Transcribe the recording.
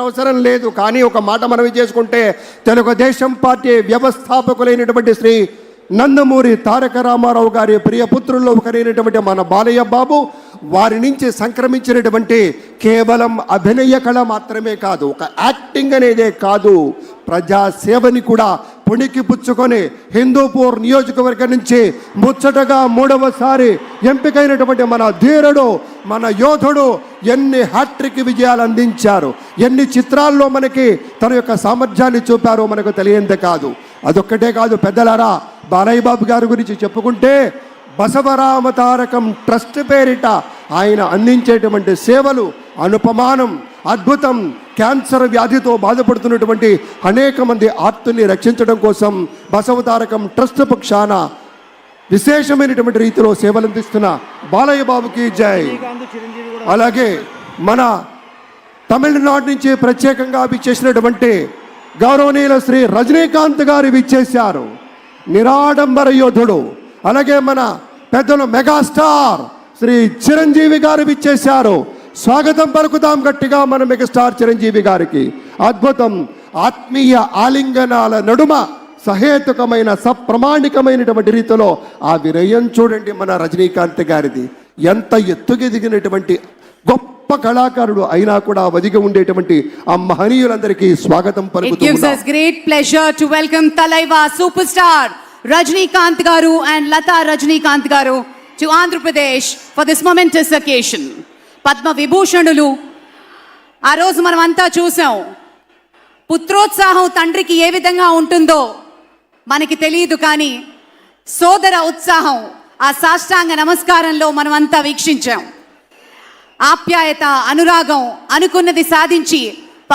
అవసరం లేదు. కానీ ఒక మాట మనవి చేసుకుంటే తెలుగుదేశం పార్టీ వ్యవస్థాపకులైనటువంటి శ్రీ నందమూరి తారక రామారావు గారి ప్రియపుత్రుల్లో ఒకరైనటువంటి మన బాలయ్య బాబు వారి నుంచి సంక్రమించినటువంటి కేవలం అభినయ కళ మాత్రమే కాదు, ఒక యాక్టింగ్ అనేదే కాదు, ప్రజాసేవని కూడా పుణికి పుచ్చుకొని హిందూపూర్ నియోజకవర్గం నుంచి ముచ్చటగా 3వసారి ఎంపికైనటువంటి మన ధీరుడు, మన యోధుడు ఎన్ని హ్యాట్రిక్ విజయాలు అందించారు, ఎన్ని చిత్రాల్లో మనకి తన యొక్క సామర్థ్యాన్ని చూపారో మనకు తెలియందే కాదు. అదొక్కటే కాదు పెద్దలారా, బాలయ్య బాబు గారి గురించి చెప్పుకుంటే బసవరామ తారకం ట్రస్ట్ పేరిట ఆయన అందించేటువంటి సేవలు అనుపమానం, అద్భుతం. క్యాన్సర్ వ్యాధితో బాధపడుతున్నటువంటి అనేక మంది ఆర్తుల్ని రక్షించడం కోసం బసవ తారకం ట్రస్ట్ పక్షాన విశేషమైనటువంటి రీతిలో సేవలు అందిస్తున్న బాలయ్య బాబుకి జై. అలాగే మన తమిళనాడు నుంచి ప్రత్యేకంగా విచ్చేసినటువంటి గౌరవనీయుల శ్రీ రజనీకాంత్ గారు విచ్చేశారు, నిరాడంబర యోధుడు. అలాగే మన పెద్దలు మెగాస్టార్ శ్రీ చిరంజీవి గారు విచ్చేశారు. స్వాగతం పలుకుతాం గట్టిగా మన మెగాస్టార్ చిరంజీవి గారికి. అద్భుతం. ఆత్మీయ ఆలింగనాల నడుమ సహేతుకమైన సప్రమాణికమైనటువంటి రీతిలో ఆ వినయం చూడండి మన రజనీకాంత్ గారిది. ఎంత ఎత్తుకెదిగినటువంటి గొప్ప కళాకారుడు అయినా కూడా వదిగి ఉండేటువంటి ఆ మహనీయులందరికీ స్వాగతం పలుకుతూ It gives us great pleasure to welcome Talaiva superstar Rajinikanth garu and Lata Rajinikanth garu to Andhra Pradesh for this momentous occasion. Padma విభూషణులు ఆ రోజు మనం అంతా చూసాం. పుత్రోత్సాహం తండ్రికి ఏ విధంగా ఉంటుందో మనకి తెలియదు, కానీ సోదర ఉత్సాహం ఆ సాష్టాంగ నమస్కారంలో మనం అంతా వీక్షించాం. ఆప్యాయత, అనురాగం, అనుకున్నది సాధించి